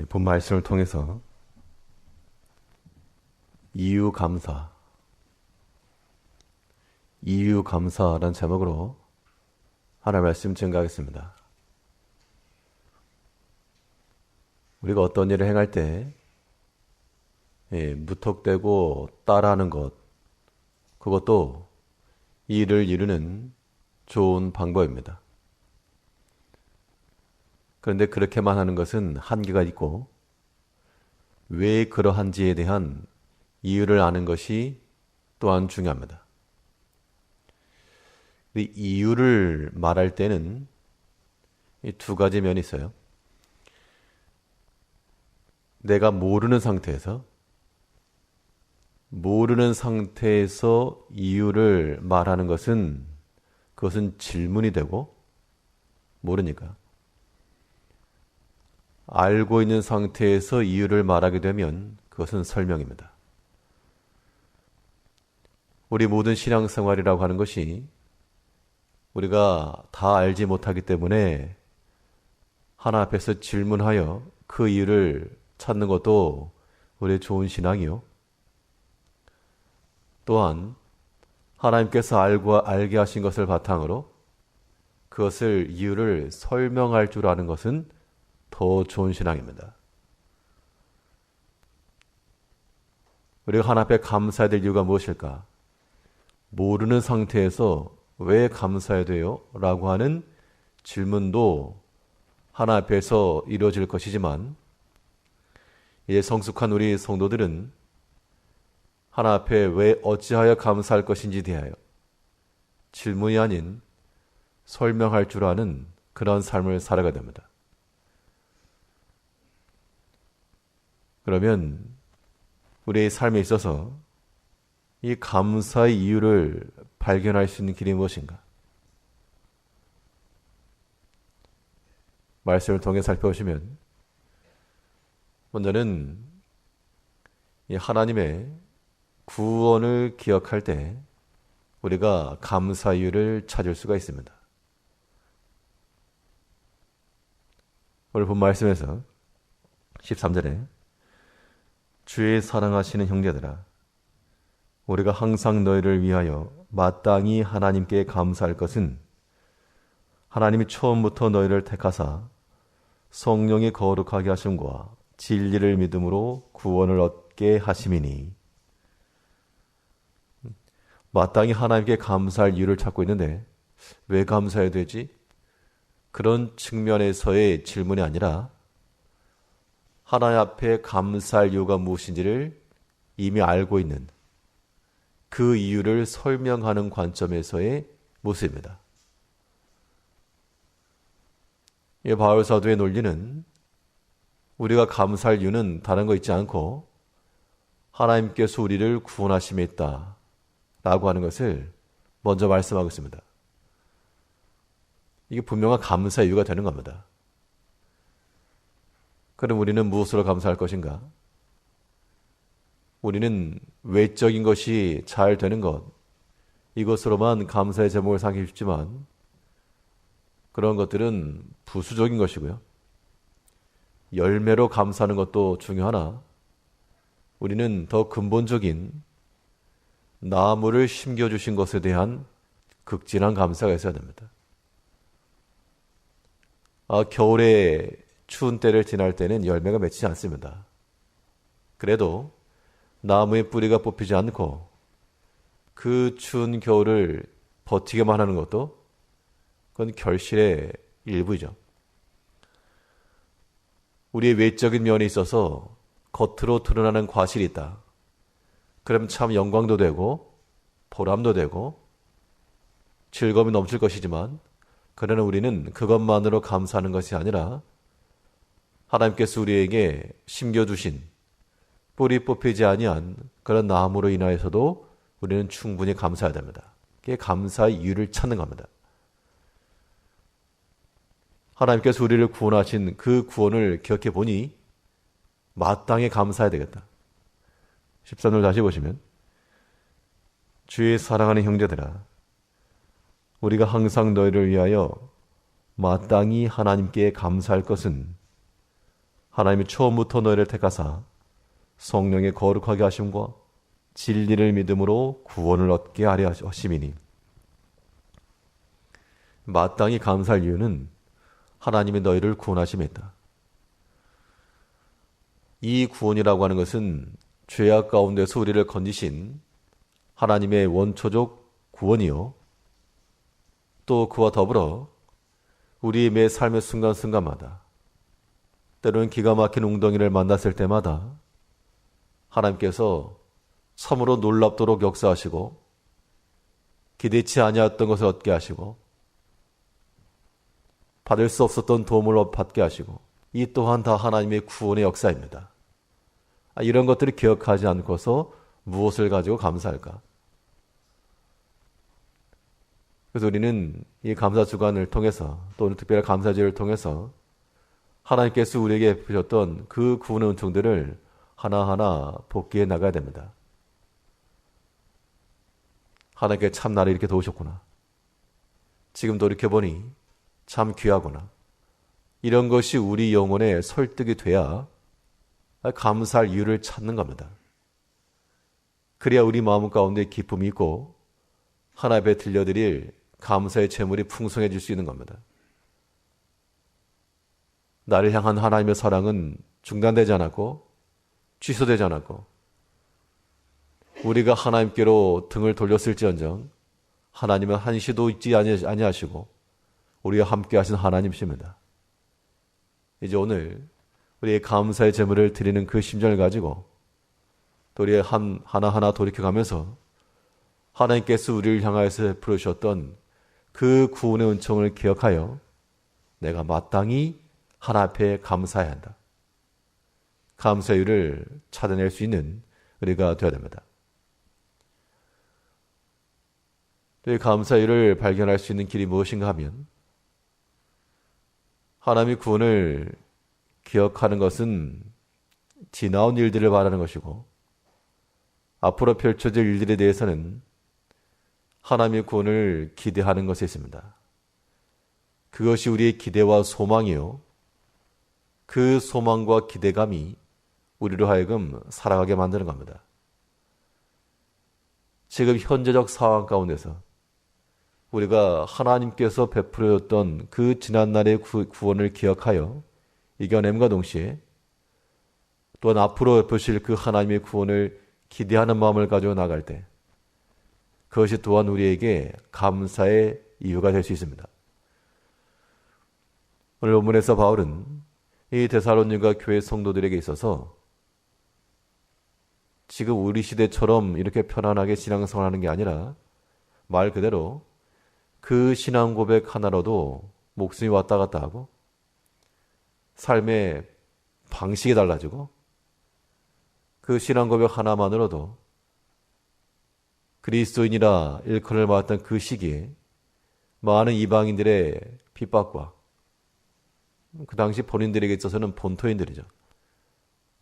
본 말씀을 통해서 이유감사라는 제목으로 하나님의 말씀 증거하겠습니다. 우리가 어떤 일을 행할 때 무턱대고 따라하는 것, 그것도 이 일을 이루는 좋은 방법입니다. 그런데 그렇게만 하는 것은 한계가 있고, 왜 그러한지에 대한 이유를 아는 것이 또한 중요합니다. 이 이유를 말할 때는 이 두 가지 면이 있어요. 내가 모르는 상태에서 이유를 말하는 것은 그것은 질문이 되고, 모르니까. 알고 있는 상태에서 이유를 말하게 되면 그것은 설명입니다. 우리 모든 신앙생활이라고 하는 것이 우리가 다 알지 못하기 때문에 하나 앞에서 질문하여 그 이유를 찾는 것도 우리의 좋은 신앙이요. 또한 하나님께서 알게 하신 것을 바탕으로 그것을 이유를 설명할 줄 아는 것은 더 좋은 신앙입니다. 우리가 하나님 앞에 감사해야 될 이유가 무엇일까? 모르는 상태에서 왜 감사해야 돼요? 라고 하는 질문도 하나님 앞에서 이루어질 것이지만, 이제 성숙한 우리 성도들은 하나님 앞에 왜 어찌하여 감사할 것인지 대하여 질문이 아닌 설명할 줄 아는 그런 삶을 살아가야 됩니다. 그러면 우리의 삶에 있어서 이 감사의 이유를 발견할 수 있는 길이 무엇인가? 말씀을 통해 살펴보시면, 먼저는 이 하나님의 구원을 기억할 때 우리가 감사 이유를 찾을 수가 있습니다. 오늘 본 말씀에서 13절에 주의 사랑하시는 형제들아, 우리가 항상 너희를 위하여 마땅히 하나님께 감사할 것은 하나님이 처음부터 너희를 택하사 성령이 거룩하게 하심과 진리를 믿음으로 구원을 얻게 하심이니. 마땅히 하나님께 감사할 이유를 찾고 있는데 왜 감사해야 되지? 그런 측면에서의 질문이 아니라 하나님 앞에 감사할 이유가 무엇인지를 이미 알고 있는 그 이유를 설명하는 관점에서의 모습입니다. 이 바울 사도의 논리는 우리가 감사할 이유는 다른 거 있지 않고 하나님께서 우리를 구원하심에 있다 라고 하는 것을 먼저 말씀하고 있습니다. 이게 분명한 감사의 이유가 되는 겁니다. 그럼 우리는 무엇으로 감사할 것인가? 우리는 외적인 것이 잘 되는 것, 이것으로만 감사의 제목을 삼기 쉽지만 그런 것들은 부수적인 것이고요. 열매로 감사하는 것도 중요하나 우리는 더 근본적인 나무를 심겨주신 것에 대한 극진한 감사가 있어야 됩니다. 겨울에 추운 때를 지날 때는 열매가 맺히지 않습니다. 그래도 나무의 뿌리가 뽑히지 않고 그 추운 겨울을 버티게만 하는 것도 그건 결실의 일부이죠. 우리의 외적인 면에 있어서 겉으로 드러나는 과실이 있다. 그럼 참 영광도 되고 보람도 되고 즐거움이 넘칠 것이지만, 그러나 우리는 그것만으로 감사하는 것이 아니라 하나님께서 우리에게 심겨주신 뿌리 뽑히지 아니한 그런 나무로 인하여서도 우리는 충분히 감사해야 됩니다. 그게 감사의 이유를 찾는 겁니다. 하나님께서 우리를 구원하신 그 구원을 기억해 보니 마땅히 감사해야 되겠다. 13절 다시 보시면, 주의 사랑하는 형제들아, 우리가 항상 너희를 위하여 마땅히 하나님께 감사할 것은 하나님이 처음부터 너희를 택하사 성령의 거룩하게 하심과 진리를 믿음으로 구원을 얻게 하려 하심이니. 마땅히 감사할 이유는 하나님이 너희를 구원하심이다. 이 구원이라고 하는 것은 죄악 가운데서 우리를 건지신 하나님의 원초적 구원이요, 또 그와 더불어 우리의 매 삶의 순간순간마다, 때로는 기가 막힌 웅덩이를 만났을 때마다 하나님께서 참으로 놀랍도록 역사하시고 기대치 아니했던 것을 얻게 하시고 받을 수 없었던 도움을 받게 하시고, 이 또한 다 하나님의 구원의 역사입니다. 이런 것들을 기억하지 않고서 무엇을 가지고 감사할까? 그래서 우리는 이 감사 주간을 통해서, 또는 특별한 감사제를 통해서 하나님께서 우리에게 베푸셨던 그 구원의 은총들을 하나하나 복귀해 나가야 됩니다. 하나님께 참 나를 이렇게 도우셨구나. 지금 돌이켜보니 참 귀하구나. 이런 것이 우리 영혼에 설득이 돼야 감사할 이유를 찾는 겁니다. 그래야 우리 마음 가운데 기쁨이 있고 하나님 앞에 들려드릴 감사의 재물이 풍성해질 수 있는 겁니다. 나를 향한 하나님의 사랑은 중단되지 않았고 취소되지 않았고, 우리가 하나님께로 등을 돌렸을지언정 하나님은 한시도 잊지 아니하시고 우리와 함께 하신 하나님이십니다. 이제 오늘 우리의 감사의 제물을 드리는 그 심정을 가지고 또 우리의 하나하나 돌이켜가면서 하나님께서 우리를 향하여서 부르셨던 그 구원의 은총을 기억하여 내가 마땅히 하나님 앞에 감사해야 한다. 감사율을 찾아낼 수 있는 우리가 되어야 됩니다. 이 감사율을 발견할 수 있는 길이 무엇인가 하면, 하나님의 구원을 기억하는 것은 지나온 일들을 바라는 것이고, 앞으로 펼쳐질 일들에 대해서는 하나님의 구원을 기대하는 것에 있습니다. 그것이 우리의 기대와 소망이요, 그 소망과 기대감이 우리로 하여금 살아가게 만드는 겁니다. 지금 현재적 상황 가운데서 우리가 하나님께서 베풀어줬던 그 지난날의 구원을 기억하여 이겨냄과 동시에 또한 앞으로 베푸실 그 하나님의 구원을 기대하는 마음을 가지고 나갈 때, 그것이 또한 우리에게 감사의 이유가 될 수 있습니다. 오늘 본문에서 바울은 이 데살로니가 교회 성도들에게 있어서 지금 우리 시대처럼 이렇게 편안하게 신앙생활하는 게 아니라 말 그대로 그 신앙 고백 하나로도 목숨이 왔다 갔다 하고 삶의 방식이 달라지고, 그 신앙 고백 하나만으로도 그리스도인이라 일컬을 받았던 그 시기에 많은 이방인들의 핍박과, 그 당시 본인들에게 있어서는 본토인들이죠,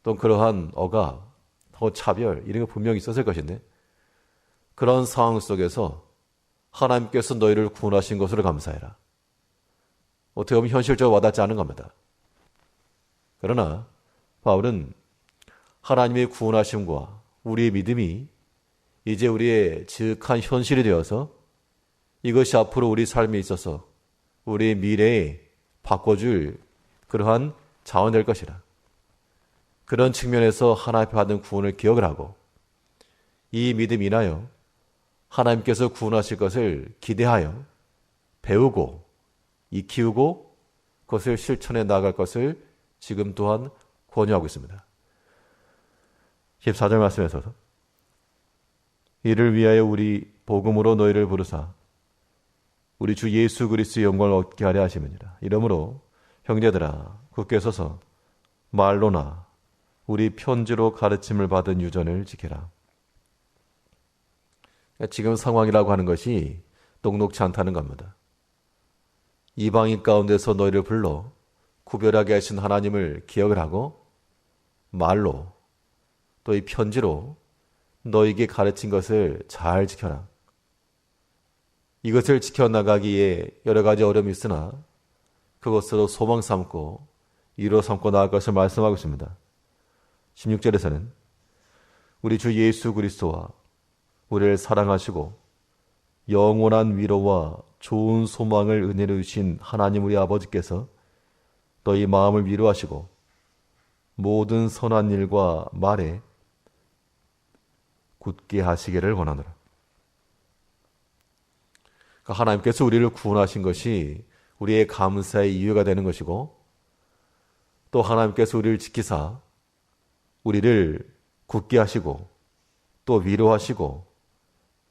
또 그러한 억압, 차별, 이런 게 분명히 있었을 것인데, 그런 상황 속에서 하나님께서 너희를 구원하신 것으로 감사해라. 어떻게 보면 현실적으로 와닿지 않은 겁니다. 그러나 바울은 하나님의 구원하심과 우리의 믿음이 이제 우리의 지극한 현실이 되어서 이것이 앞으로 우리 삶에 있어서 우리의 미래에 바꿔줄 그러한 자원이 될 것이라. 그런 측면에서 하나님 앞에 받은 구원을 기억을 하고, 이 믿음 인하여 하나님께서 구원하실 것을 기대하여 배우고 익히우고 그것을 실천해 나갈 것을 지금 또한 권유하고 있습니다. 14절 말씀에서 이를 위하여 우리 복음으로 너희를 부르사 우리 주 예수 그리스도의 영광을 얻게 하려 하심이니라. 이러므로 형제들아 굳게 서서 말로나 우리 편지로 가르침을 받은 유전을 지켜라. 지금 상황이라고 하는 것이 녹록치 않다는 겁니다. 이방인 가운데서 너희를 불러 구별하게 하신 하나님을 기억을 하고 말로 또 이 편지로 너희에게 가르친 것을 잘 지켜라. 이것을 지켜나가기에 여러 가지 어려움이 있으나 그것으로 소망 삼고 이로 삼고 나아갈 것을 말씀하고 있습니다. 16절에서는 우리 주 예수 그리스도와 우리를 사랑하시고 영원한 위로와 좋은 소망을 은혜로 주신 하나님 우리 아버지께서 너희 마음을 위로하시고 모든 선한 일과 말에 굳게 하시기를 원하노라. 그러니까 하나님께서 우리를 구원하신 것이 우리의 감사의 이유가 되는 것이고, 또 하나님께서 우리를 지키사 우리를 굳게 하시고 또 위로하시고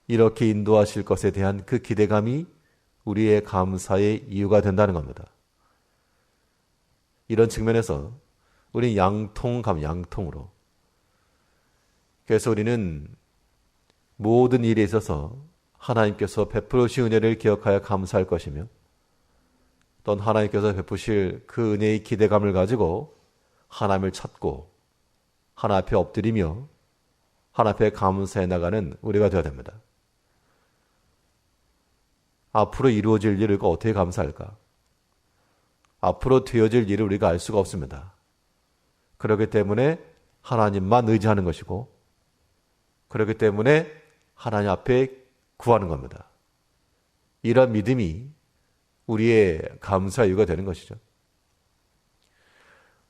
이렇게 인도하실 것에 대한 그 기대감이 우리의 감사의 이유가 된다는 겁니다. 이런 측면에서 우리는 양통으로, 그래서 우리는 모든 일에 있어서 하나님께서 베풀으신 은혜를 기억하여 감사할 것이며, 또는 하나님께서 베푸실 그 은혜의 기대감을 가지고 하나님을 찾고 하나님 앞에 엎드리며 하나님 앞에 감사해 나가는 우리가 되어야 됩니다. 앞으로 이루어질 일을 어떻게 감사할까? 앞으로 되어질 일을 우리가 알 수가 없습니다. 그렇기 때문에 하나님만 의지하는 것이고, 그렇기 때문에 하나님 앞에 구하는 겁니다. 이런 믿음이 우리의 감사 이유가 되는 것이죠.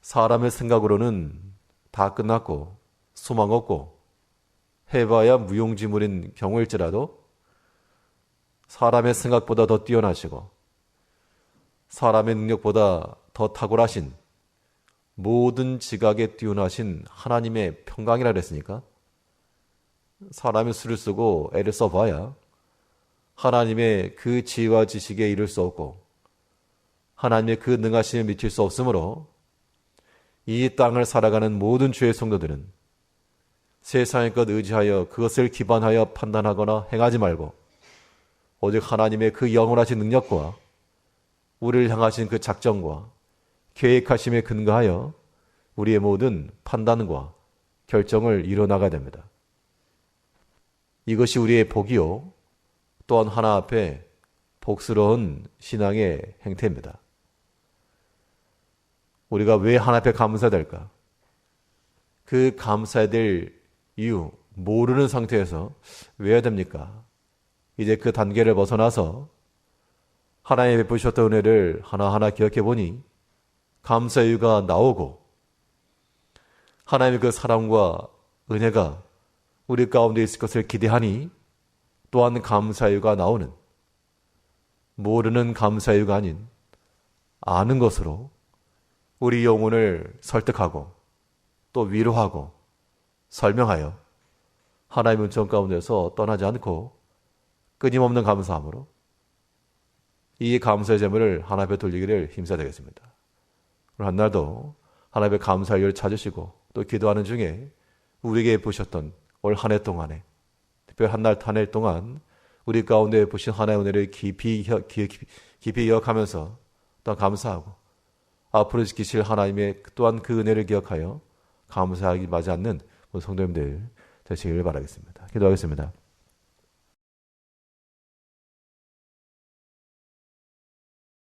사람의 생각으로는 다 끝났고 소망 없고 해봐야 무용지물인 경우일지라도 사람의 생각보다 더 뛰어나시고 사람의 능력보다 더 탁월하신, 모든 지각에 뛰어나신 하나님의 평강이라 그랬으니까 사람이 수를 쓰고 애를 써봐야 하나님의 그 지혜와 지식에 이를 수 없고 하나님의 그 능하심에 미칠 수 없으므로 이 땅을 살아가는 모든 주의 성도들은 세상의 것 의지하여 그것을 기반하여 판단하거나 행하지 말고 오직 하나님의 그 영원하신 능력과 우리를 향하신 그 작정과 계획하심에 근거하여 우리의 모든 판단과 결정을 이뤄나가야 됩니다. 이것이 우리의 복이요, 또한 하나 앞에 복스러운 신앙의 행태입니다. 우리가 왜 하나 앞에 감사될까? 그 감사해야 될 이유 모르는 상태에서 왜 해야 됩니까? 이제 그 단계를 벗어나서 하나님이 베푸셨던 은혜를 하나하나 기억해 보니 감사의 이유가 나오고, 하나님의 그 사랑과 은혜가 우리 가운데 있을 것을 기대하니 또한 감사의 이유가 나오는, 모르는 감사의 이유가 아닌 아는 것으로 우리 영혼을 설득하고 또 위로하고 설명하여 하나님의 은총 가운데서 떠나지 않고 끊임없는 감사함으로 이 감사의 제물을 하나님 앞에 돌리기를 힘써야 되겠습니다. 오늘 한날도 하나님의 감사의 이유를 찾으시고 또 기도하는 중에 우리에게 보셨던 올 한 해 동안에, 특별히 한 해 동안 우리 가운데 보신 하나의 은혜를 깊이 기억하면서 또 감사하고 앞으로 지키실 하나님의 또한 그 은혜를 기억하여 감사하기 마지 않는 성도님들 되시기를 바라겠습니다. 기도하겠습니다.